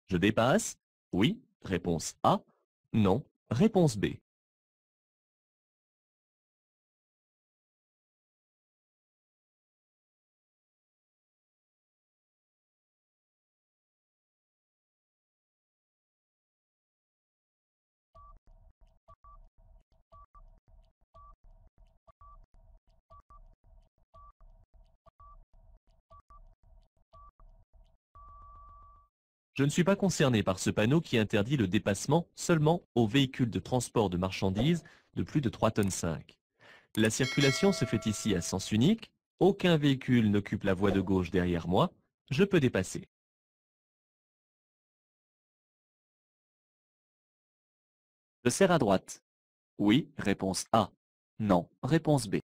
Je dépasse? Oui. Réponse A. Non. Réponse B. Je ne suis pas concerné par ce panneau qui interdit le dépassement seulement aux véhicules de transport de marchandises de plus de 3 tonnes 5. La circulation se fait ici à sens unique. Aucun véhicule n'occupe la voie de gauche derrière moi. Je peux dépasser. Je serre à droite. Oui. Réponse A. Non. Réponse B.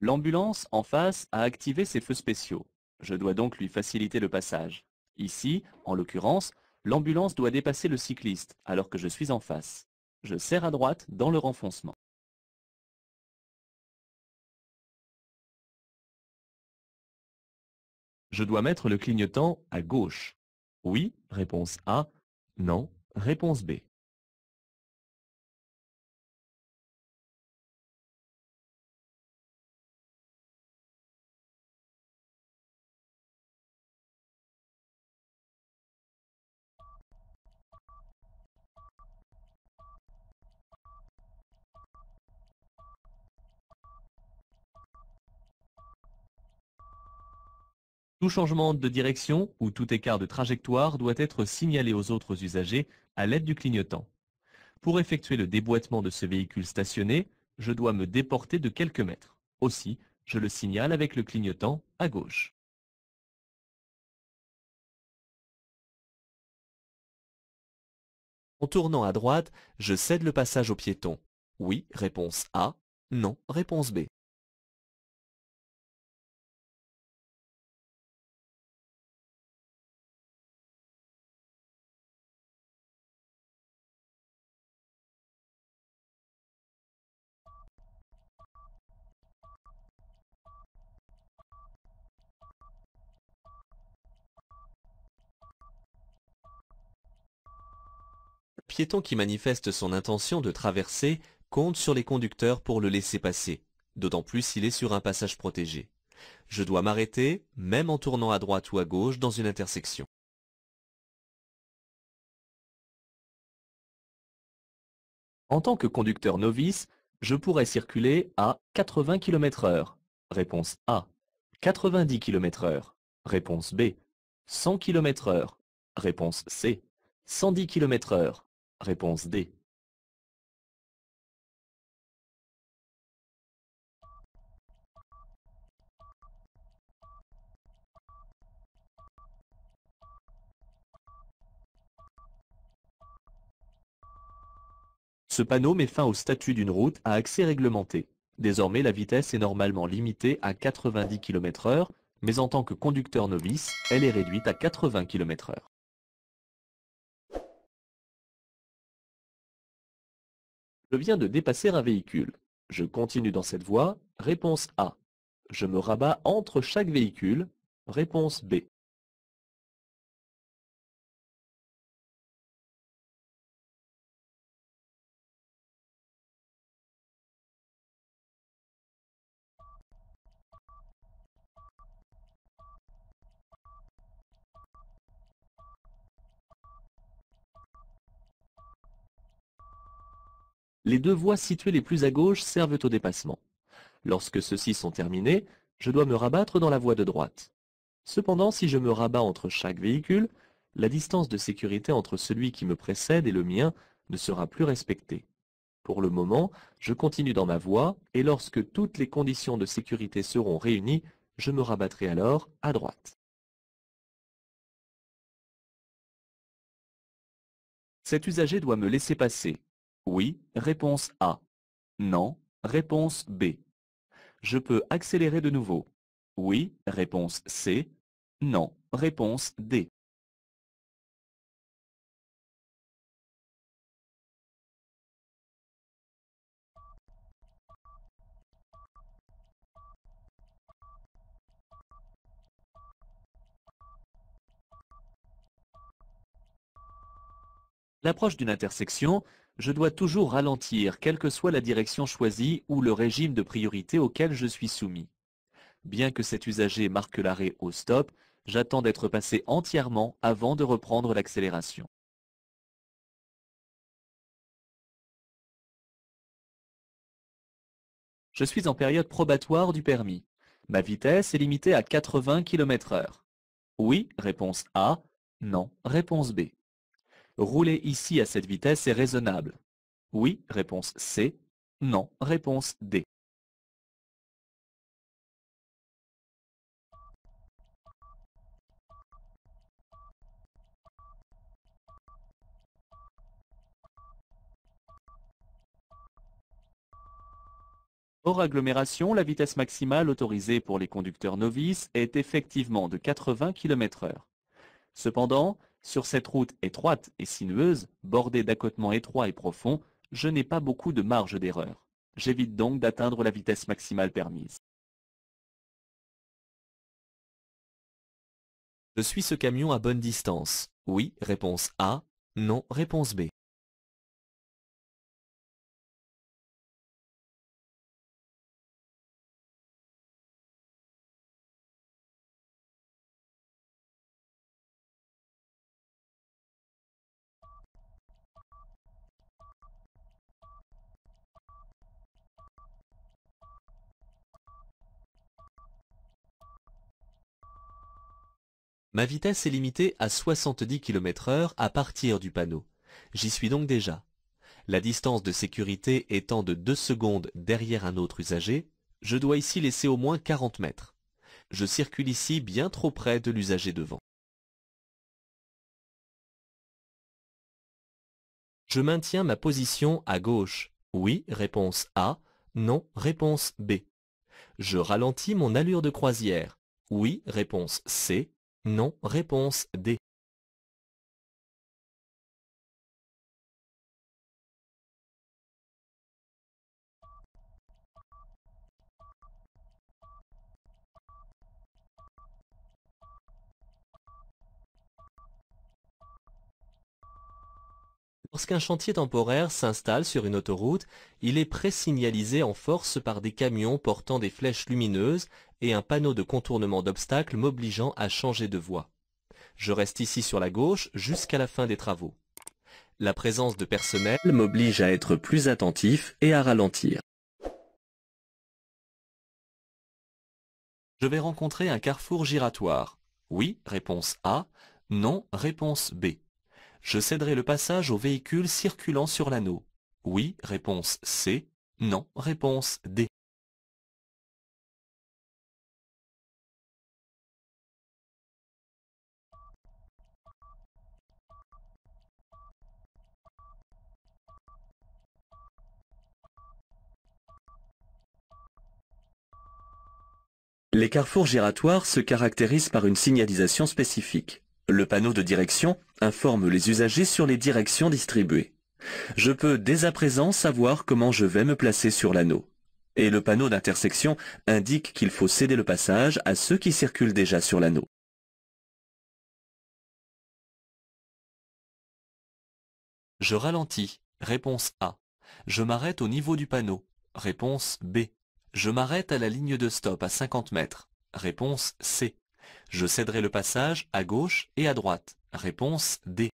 L'ambulance en face a activé ses feux spéciaux. Je dois donc lui faciliter le passage. Ici, en l'occurrence, l'ambulance doit dépasser le cycliste alors que je suis en face. Je serre à droite dans le renfoncement. Je dois mettre le clignotant à gauche. Oui, réponse A. Non, réponse B. Tout changement de direction ou tout écart de trajectoire doit être signalé aux autres usagers à l'aide du clignotant. Pour effectuer le déboîtement de ce véhicule stationné, je dois me déporter de quelques mètres. Aussi, je le signale avec le clignotant à gauche. En tournant à droite, je cède le passage au piéton. Oui, réponse A. Non, réponse B. Le piéton qui manifeste son intention de traverser compte sur les conducteurs pour le laisser passer, d'autant plus s'il est sur un passage protégé. Je dois m'arrêter, même en tournant à droite ou à gauche dans une intersection. En tant que conducteur novice, je pourrais circuler à 80 km/h. Réponse A. 90 km/h. Réponse B. 100 km/h. Réponse C. 110 km/h. Réponse D. Ce panneau met fin au statut d'une route à accès réglementé. Désormais, la vitesse est normalement limitée à 90 km/h, mais en tant que conducteur novice, elle est réduite à 80 km/h. Je viens de dépasser un véhicule. Je continue dans cette voie. Réponse A. Je me rabats entre chaque véhicule. Réponse B. Les deux voies situées les plus à gauche servent au dépassement. Lorsque ceux-ci sont terminés, je dois me rabattre dans la voie de droite. Cependant, si je me rabats entre chaque véhicule, la distance de sécurité entre celui qui me précède et le mien ne sera plus respectée. Pour le moment, je continue dans ma voie et lorsque toutes les conditions de sécurité seront réunies, je me rabattrai alors à droite. Cet usager doit me laisser passer. Oui, réponse A. Non. Réponse B. Je peux accélérer de nouveau. Oui. Réponse C. Non. Réponse D. L'approche d'une intersection, je dois toujours ralentir, quelle que soit la direction choisie ou le régime de priorité auquel je suis soumis. Bien que cet usager marque l'arrêt au stop, j'attends d'être passé entièrement avant de reprendre l'accélération. Je suis en période probatoire du permis. Ma vitesse est limitée à 80 km/h. Oui, réponse A. Non, réponse B. Rouler ici à cette vitesse est raisonnable. Oui, réponse C. Non, réponse D. Hors agglomération, la vitesse maximale autorisée pour les conducteurs novices est effectivement de 80 km/h. Cependant, sur cette route étroite et sinueuse, bordée d'accotements étroits et profonds, je n'ai pas beaucoup de marge d'erreur. J'évite donc d'atteindre la vitesse maximale permise. Je suis ce camion à bonne distance. Oui, réponse A. Non, réponse B. Ma vitesse est limitée à 70 km/h à partir du panneau. J'y suis donc déjà. La distance de sécurité étant de 2 secondes derrière un autre usager, je dois ici laisser au moins 40 mètres. Je circule ici bien trop près de l'usager devant. Je maintiens ma position à gauche. Oui, réponse A. Non, réponse B. Je ralentis mon allure de croisière. Oui, réponse C. Non, réponse D. Lorsqu'un chantier temporaire s'installe sur une autoroute, il est présignalisé en force par des camions portant des flèches lumineuses et un panneau de contournement d'obstacles m'obligeant à changer de voie. Je reste ici sur la gauche jusqu'à la fin des travaux. La présence de personnel m'oblige à être plus attentif et à ralentir. Je vais rencontrer un carrefour giratoire. Oui, réponse A. Non, réponse B. Je céderai le passage aux véhicules circulant sur l'anneau. Oui, réponse C. Non, réponse D. Les carrefours giratoires se caractérisent par une signalisation spécifique. Le panneau de direction informe les usagers sur les directions distribuées. Je peux dès à présent savoir comment je vais me placer sur l'anneau. Et le panneau d'intersection indique qu'il faut céder le passage à ceux qui circulent déjà sur l'anneau. Je ralentis. Réponse A. Je m'arrête au niveau du panneau. Réponse B. Je m'arrête à la ligne de stop à 50 mètres. Réponse C. Je céderai le passage à gauche et à droite. Réponse D.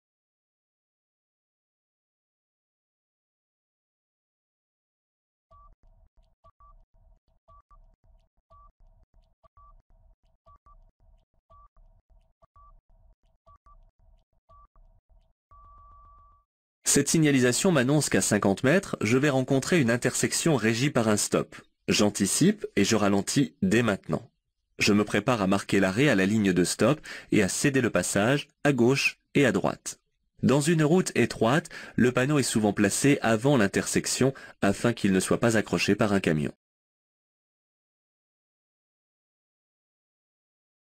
Cette signalisation m'annonce qu'à 50 mètres, je vais rencontrer une intersection régie par un stop. J'anticipe et je ralentis dès maintenant. Je me prépare à marquer l'arrêt à la ligne de stop et à céder le passage à gauche et à droite. Dans une route étroite, le panneau est souvent placé avant l'intersection afin qu'il ne soit pas accroché par un camion.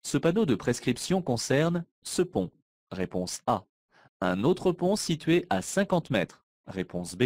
Ce panneau de prescription concerne ce pont. Réponse A. Un autre pont situé à 50 mètres. Réponse B.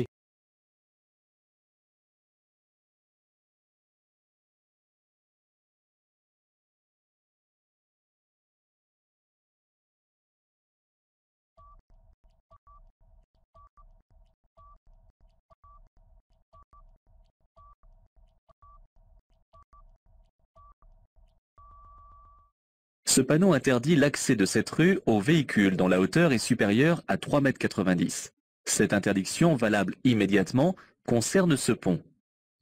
Ce panneau interdit l'accès de cette rue aux véhicules dont la hauteur est supérieure à 3,90 m. Cette interdiction, valable immédiatement, concerne ce pont.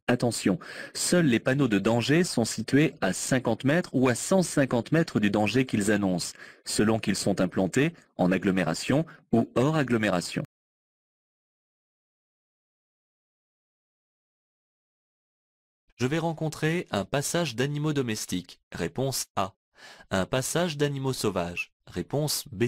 Attention, seuls les panneaux de danger sont situés à 50 mètres ou à 150 mètres du danger qu'ils annoncent, selon qu'ils sont implantés en agglomération ou hors agglomération. Je vais rencontrer un passage d'animaux domestiques. Réponse A. Un passage d'animaux sauvages. Réponse B.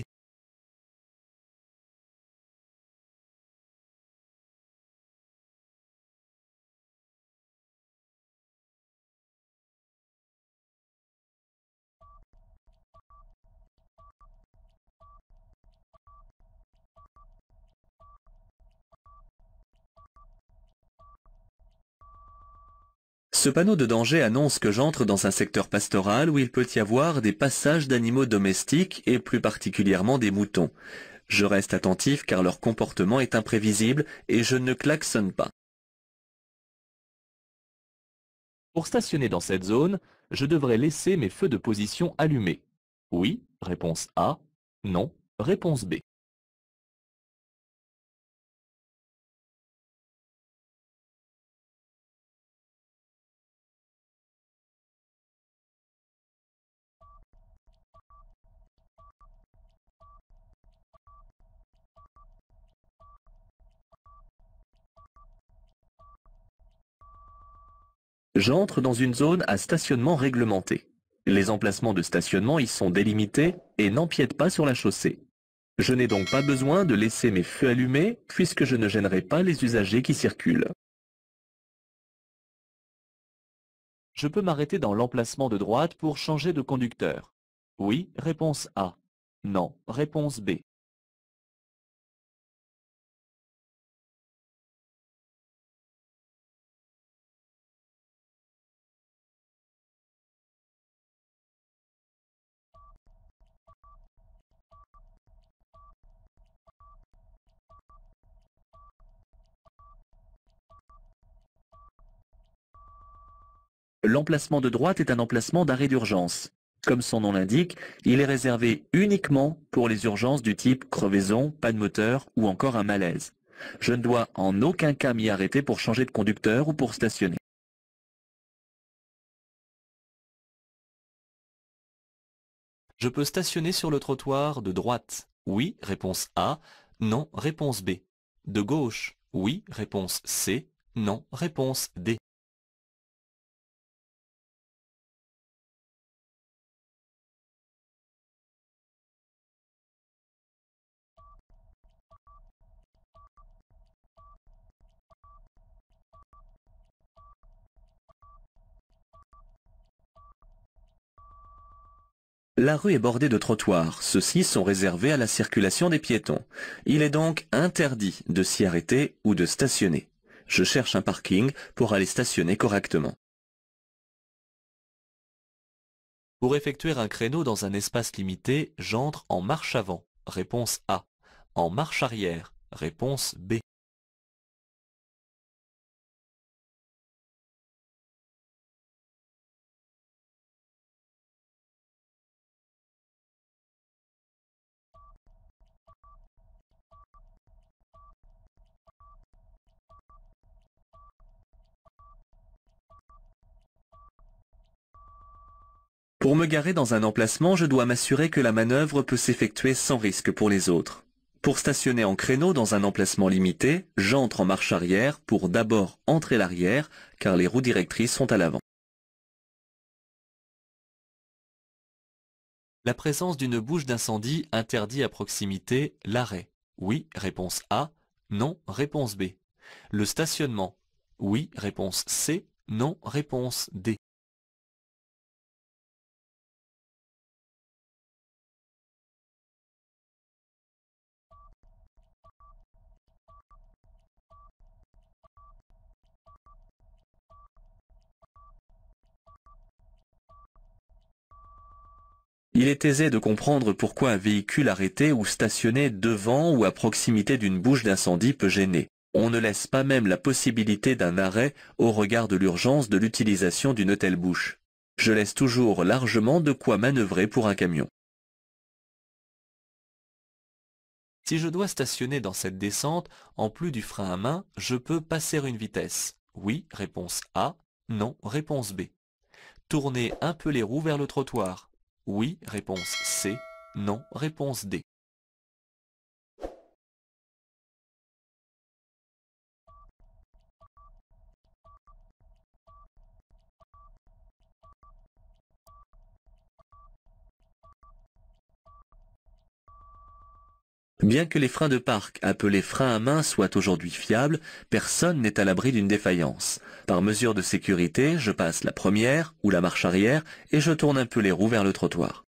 Ce panneau de danger annonce que j'entre dans un secteur pastoral où il peut y avoir des passages d'animaux domestiques et plus particulièrement des moutons. Je reste attentif car leur comportement est imprévisible et je ne klaxonne pas. Pour stationner dans cette zone, je devrais laisser mes feux de position allumés. Oui, réponse A. Non, réponse B. J'entre dans une zone à stationnement réglementé. Les emplacements de stationnement y sont délimités et n'empiètent pas sur la chaussée. Je n'ai donc pas besoin de laisser mes feux allumés puisque je ne gênerai pas les usagers qui circulent. Je peux m'arrêter dans l'emplacement de droite pour changer de conducteur. Oui, réponse A. Non, réponse B. L'emplacement de droite est un emplacement d'arrêt d'urgence. Comme son nom l'indique, il est réservé uniquement pour les urgences du type crevaison, panne moteur ou encore un malaise. Je ne dois en aucun cas m'y arrêter pour changer de conducteur ou pour stationner. Je peux stationner sur le trottoir de droite. Oui, réponse A. Non, réponse B. De gauche. Oui, réponse C. Non, réponse D. La rue est bordée de trottoirs. Ceux-ci sont réservés à la circulation des piétons. Il est donc interdit de s'y arrêter ou de stationner. Je cherche un parking pour aller stationner correctement. Pour effectuer un créneau dans un espace limité, j'entre en marche avant. Réponse A. En marche arrière. Réponse B. Pour me garer dans un emplacement, je dois m'assurer que la manœuvre peut s'effectuer sans risque pour les autres. Pour stationner en créneau dans un emplacement limité, j'entre en marche arrière pour d'abord entrer l'arrière, car les roues directrices sont à l'avant. La présence d'une bouche d'incendie interdit à proximité l'arrêt. Oui, réponse A. Non, réponse B. Le stationnement. Oui, réponse C. Non, réponse D. Il est aisé de comprendre pourquoi un véhicule arrêté ou stationné devant ou à proximité d'une bouche d'incendie peut gêner. On ne laisse pas même la possibilité d'un arrêt au regard de l'urgence de l'utilisation d'une telle bouche. Je laisse toujours largement de quoi manœuvrer pour un camion. Si je dois stationner dans cette descente, en plus du frein à main, je peux passer une vitesse. Oui, réponse A. Non, réponse B. Tourner un peu les roues vers le trottoir. Oui, réponse C. Non, réponse D. Bien que les freins de parc, appelés freins à main, soient aujourd'hui fiables, personne n'est à l'abri d'une défaillance. Par mesure de sécurité, je passe la première ou la marche arrière et je tourne un peu les roues vers le trottoir.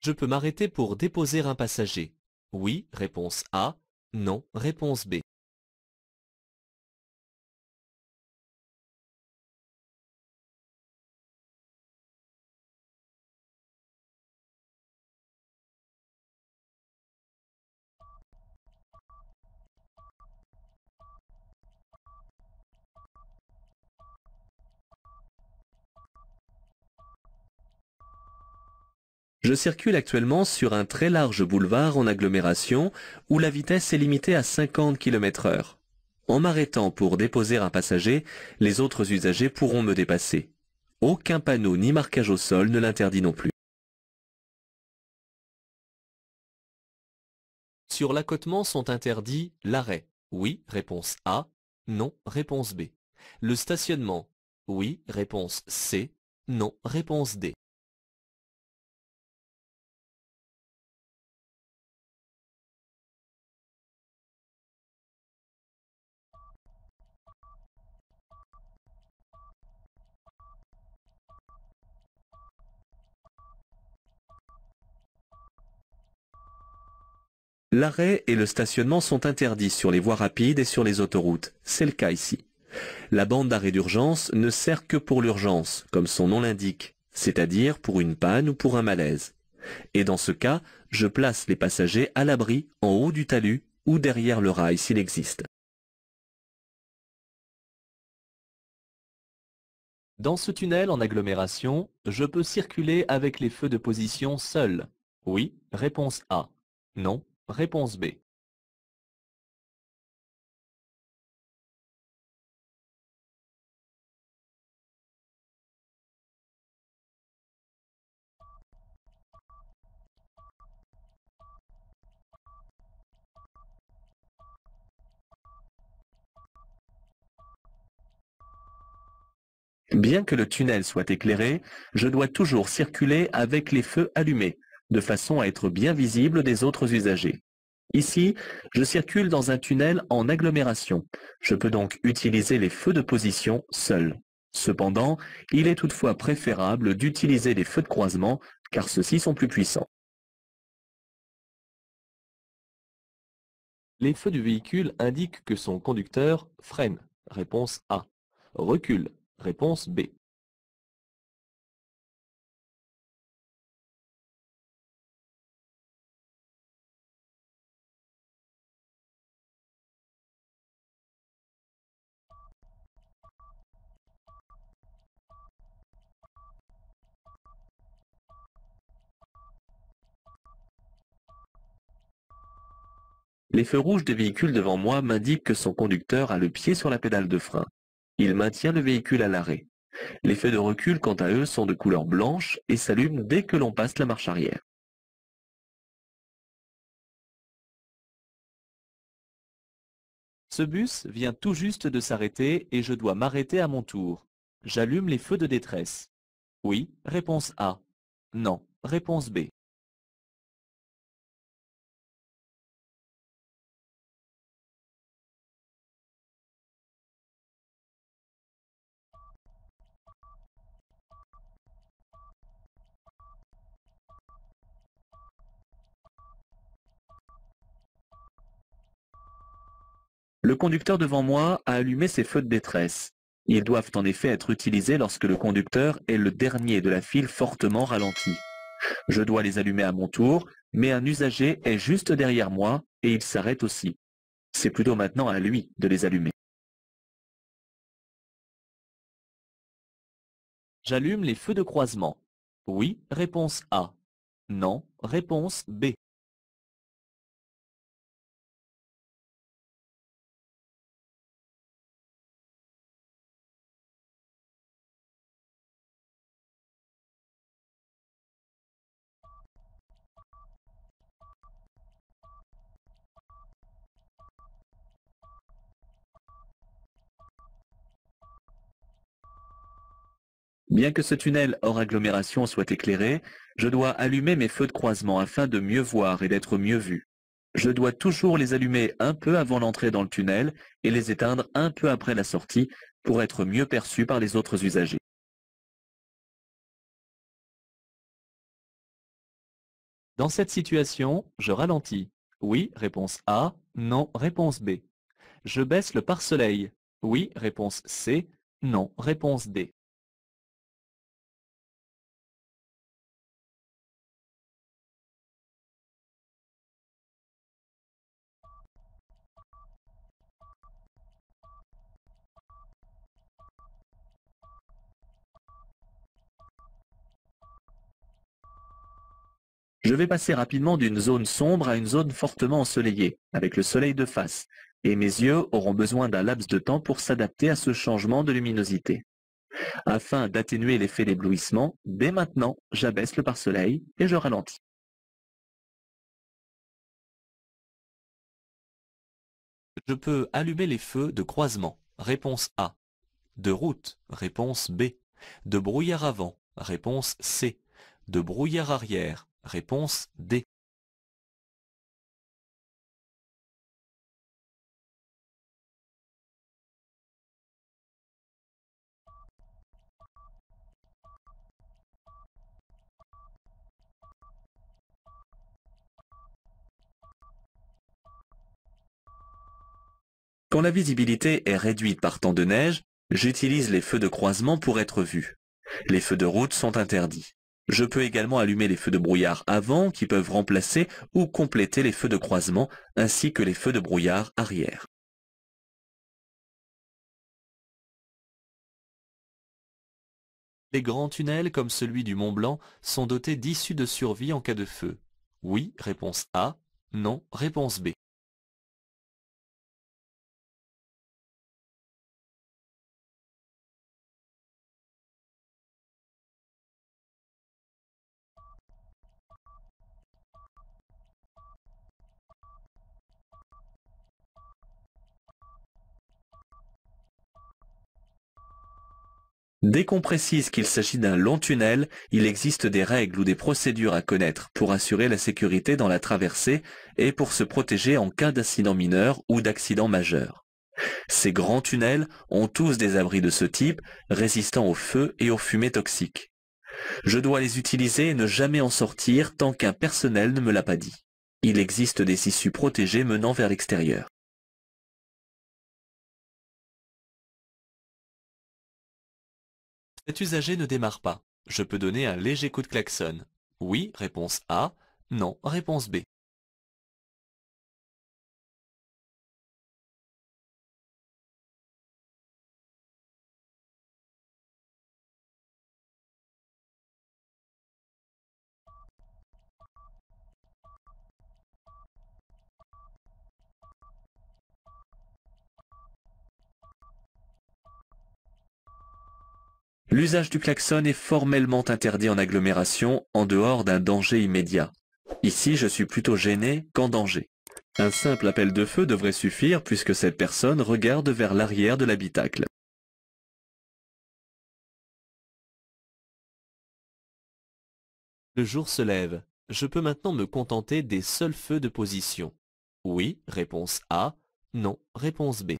Je peux m'arrêter pour déposer un passager. Oui, réponse A. Non, réponse B. Je circule actuellement sur un très large boulevard en agglomération où la vitesse est limitée à 50 km/h. En m'arrêtant pour déposer un passager, les autres usagers pourront me dépasser. Aucun panneau ni marquage au sol ne l'interdit non plus. Sur l'accotement sont interdits l'arrêt. Oui, réponse A. Non, réponse B. Le stationnement. Oui, réponse C. Non, réponse D. L'arrêt et le stationnement sont interdits sur les voies rapides et sur les autoroutes. C'est le cas ici. La bande d'arrêt d'urgence ne sert que pour l'urgence, comme son nom l'indique, c'est-à-dire pour une panne ou pour un malaise. Et dans ce cas, je place les passagers à l'abri en haut du talus ou derrière le rail s'il existe. Dans ce tunnel en agglomération, je peux circuler avec les feux de position seuls. Oui, réponse A. Non, réponse B. Bien que le tunnel soit éclairé, je dois toujours circuler avec les feux allumés, de façon à être bien visible des autres usagers. Ici, je circule dans un tunnel en agglomération. Je peux donc utiliser les feux de position seuls. Cependant, il est toutefois préférable d'utiliser les feux de croisement car ceux-ci sont plus puissants. Les feux du véhicule indiquent que son conducteur freine. Réponse A. Recule. Réponse B. Les feux rouges des véhicules devant moi m'indiquent que son conducteur a le pied sur la pédale de frein. Il maintient le véhicule à l'arrêt. Les feux de recul, quant à eux, sont de couleur blanche et s'allument dès que l'on passe la marche arrière. Ce bus vient tout juste de s'arrêter et je dois m'arrêter à mon tour. J'allume les feux de détresse. Oui, réponse A. Non, réponse B. Le conducteur devant moi a allumé ses feux de détresse. Ils doivent en effet être utilisés lorsque le conducteur est le dernier de la file fortement ralenti. Je dois les allumer à mon tour, mais un usager est juste derrière moi et il s'arrête aussi. C'est plutôt maintenant à lui de les allumer. J'allume les feux de croisement. Oui, réponse A. Non, réponse B. Bien que ce tunnel hors agglomération soit éclairé, je dois allumer mes feux de croisement afin de mieux voir et d'être mieux vu. Je dois toujours les allumer un peu avant l'entrée dans le tunnel et les éteindre un peu après la sortie pour être mieux perçus par les autres usagers. Dans cette situation, je ralentis. Oui, réponse A. Non, réponse B. Je baisse le pare-soleil. Oui, réponse C. Non, réponse D. Je vais passer rapidement d'une zone sombre à une zone fortement ensoleillée, avec le soleil de face, et mes yeux auront besoin d'un laps de temps pour s'adapter à ce changement de luminosité. Afin d'atténuer l'effet d'éblouissement, dès maintenant, j'abaisse le pare-soleil et je ralentis. Je peux allumer les feux de croisement. Réponse A. De route. Réponse B. De brouillard avant. Réponse C. De brouillard arrière. Réponse D. Quand la visibilité est réduite par temps de neige, j'utilise les feux de croisement pour être vu. Les feux de route sont interdits. Je peux également allumer les feux de brouillard avant qui peuvent remplacer ou compléter les feux de croisement ainsi que les feux de brouillard arrière. Les grands tunnels comme celui du Mont Blanc sont dotés d'issues de survie en cas de feu. Oui, réponse A. Non, réponse B. Dès qu'on précise qu'il s'agit d'un long tunnel, il existe des règles ou des procédures à connaître pour assurer la sécurité dans la traversée et pour se protéger en cas d'incident mineur ou d'accident majeur. Ces grands tunnels ont tous des abris de ce type, résistants au feu et aux fumées toxiques. Je dois les utiliser et ne jamais en sortir tant qu'un personnel ne me l'a pas dit. Il existe des issues protégées menant vers l'extérieur. Cet usager ne démarre pas. Je peux donner un léger coup de klaxon. Oui, réponse A. Non, réponse B. L'usage du klaxon est formellement interdit en agglomération en dehors d'un danger immédiat. Ici, je suis plutôt gêné qu'en danger. Un simple appel de feu devrait suffire puisque cette personne regarde vers l'arrière de l'habitacle. Le jour se lève. Je peux maintenant me contenter des seuls feux de position. Oui, réponse A. Non, réponse B.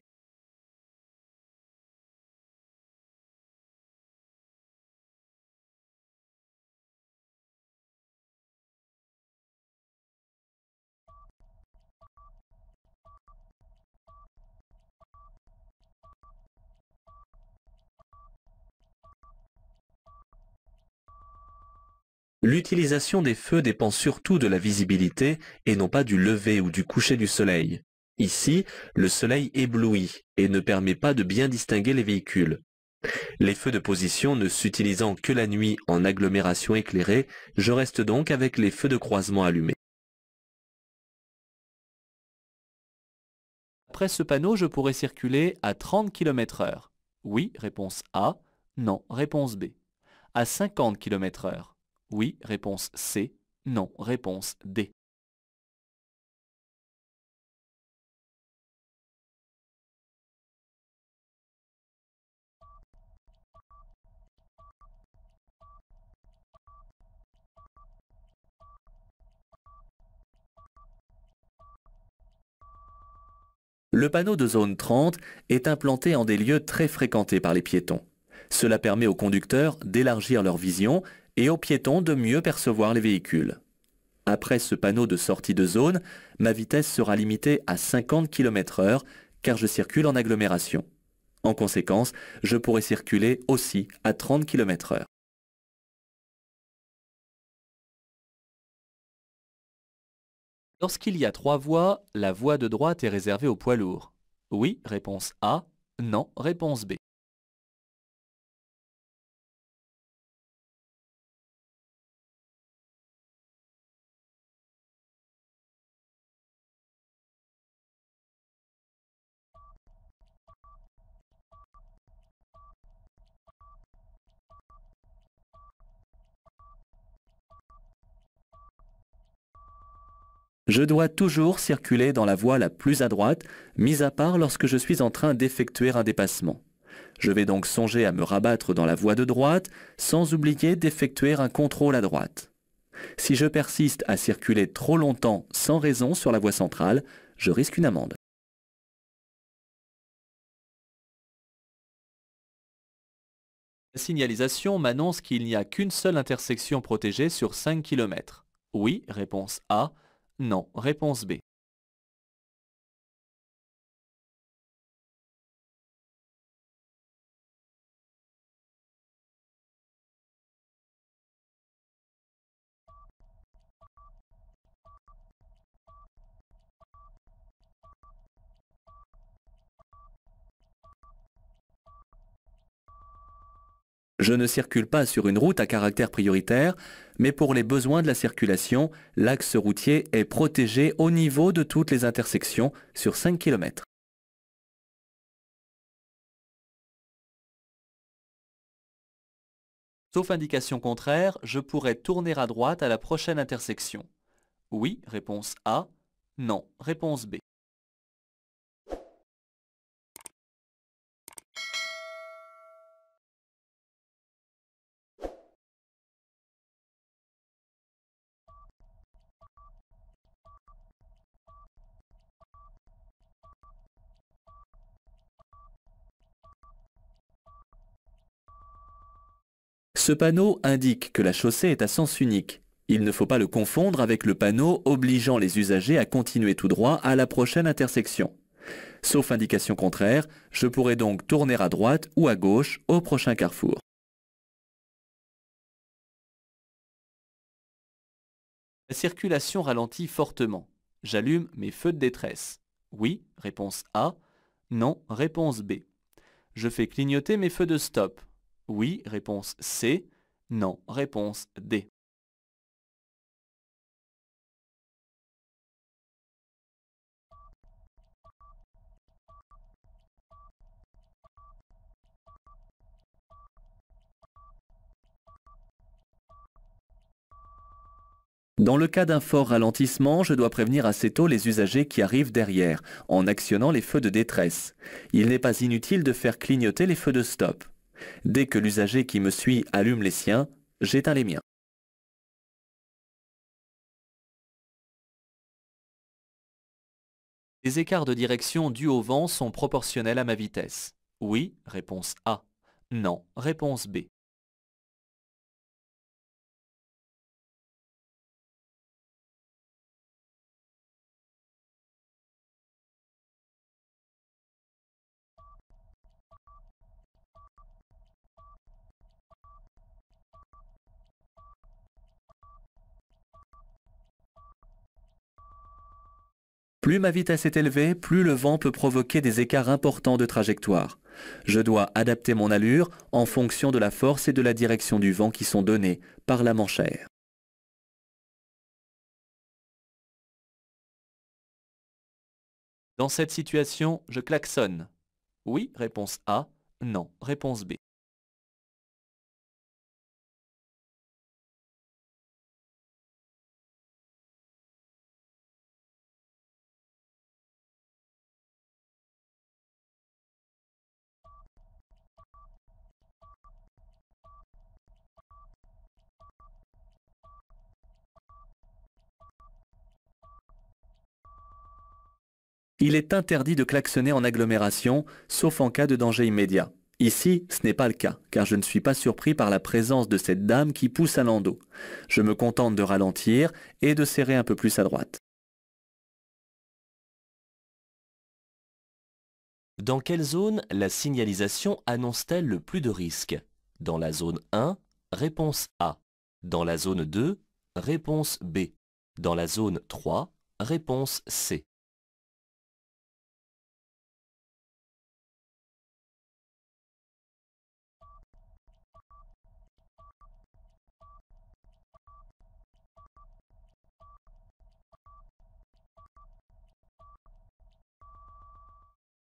L'utilisation des feux dépend surtout de la visibilité et non pas du lever ou du coucher du soleil. Ici, le soleil éblouit et ne permet pas de bien distinguer les véhicules. Les feux de position ne s'utilisant que la nuit en agglomération éclairée, je reste donc avec les feux de croisement allumés. Après ce panneau, je pourrais circuler à 30 km/h. Oui, réponse A. Non, réponse B. À 50 km/h. Oui, réponse C. Non, réponse D. Le panneau de zone 30 est implanté en des lieux très fréquentés par les piétons. Cela permet aux conducteurs d'élargir leur vision et aux piétons de mieux percevoir les véhicules. Après ce panneau de sortie de zone, ma vitesse sera limitée à 50 km/h car je circule en agglomération. En conséquence, je pourrai circuler aussi à 30 km/h. Lorsqu'il y a 3 voies, la voie de droite est réservée aux poids lourds. Oui, réponse A. Non, réponse B. Je dois toujours circuler dans la voie la plus à droite, mis à part lorsque je suis en train d'effectuer un dépassement. Je vais donc songer à me rabattre dans la voie de droite, sans oublier d'effectuer un contrôle à droite. Si je persiste à circuler trop longtemps sans raison sur la voie centrale, je risque une amende. La signalisation m'annonce qu'il n'y a qu'une seule intersection protégée sur 5 km. Oui, réponse A. Non, réponse B. Je ne circule pas sur une route à caractère prioritaire, mais pour les besoins de la circulation, l'axe routier est protégé au niveau de toutes les intersections sur 5 km. Sauf indication contraire, je pourrais tourner à droite à la prochaine intersection. Oui, réponse A. Non, réponse B. Ce panneau indique que la chaussée est à sens unique. Il ne faut pas le confondre avec le panneau obligeant les usagers à continuer tout droit à la prochaine intersection. Sauf indication contraire, je pourrai donc tourner à droite ou à gauche au prochain carrefour. La circulation ralentit fortement. J'allume mes feux de détresse. Oui, réponse A. Non, réponse B. Je fais clignoter mes feux de stop. Oui, réponse C. Non, réponse D. Dans le cas d'un fort ralentissement, je dois prévenir assez tôt les usagers qui arrivent derrière, en actionnant les feux de détresse. Il n'est pas inutile de faire clignoter les feux de stop. Dès que l'usager qui me suit allume les siens, j'éteins les miens. Les écarts de direction dus au vent sont proportionnels à ma vitesse. Oui, réponse A. Non, réponse B. Plus ma vitesse est élevée, plus le vent peut provoquer des écarts importants de trajectoire. Je dois adapter mon allure en fonction de la force et de la direction du vent qui sont données par la manche à air. Dans cette situation, je klaxonne. Oui, réponse A. Non, réponse B. Il est interdit de klaxonner en agglomération, sauf en cas de danger immédiat. Ici, ce n'est pas le cas, car je ne suis pas surpris par la présence de cette dame qui pousse à l'endos. Je me contente de ralentir et de serrer un peu plus à droite. Dans quelle zone la signalisation annonce-t-elle le plus de risques? Dans la zone 1, réponse A. Dans la zone 2, réponse B. Dans la zone 3, réponse C.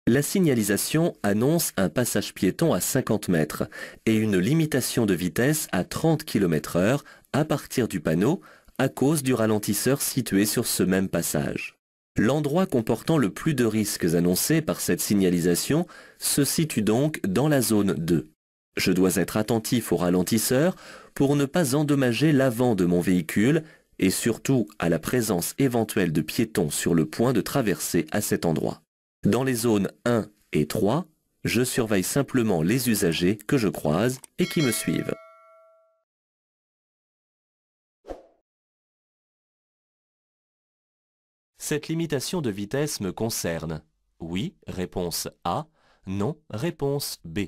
La signalisation annonce un passage piéton à 50 mètres et une limitation de vitesse à 30 km/h à partir du panneau à cause du ralentisseur situé sur ce même passage. L'endroit comportant le plus de risques annoncés par cette signalisation se situe donc dans la zone 2. Je dois être attentif au ralentisseur pour ne pas endommager l'avant de mon véhicule et surtout à la présence éventuelle de piétons sur le point de traverser à cet endroit. Dans les zones 1 et 3, je surveille simplement les usagers que je croise et qui me suivent. Cette limitation de vitesse me concerne. Oui, réponse A. Non, réponse B.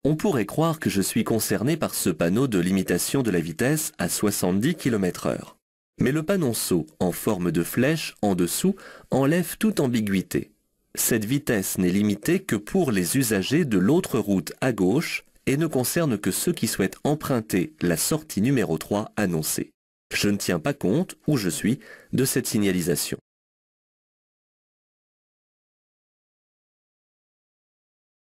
On pourrait croire que je suis concerné par ce panneau de limitation de la vitesse à 70 km/h. Mais le panonceau en forme de flèche en dessous enlève toute ambiguïté. Cette vitesse n'est limitée que pour les usagers de l'autre route à gauche et ne concerne que ceux qui souhaitent emprunter la sortie numéro 3 annoncée. Je ne tiens pas compte, où je suis, de cette signalisation.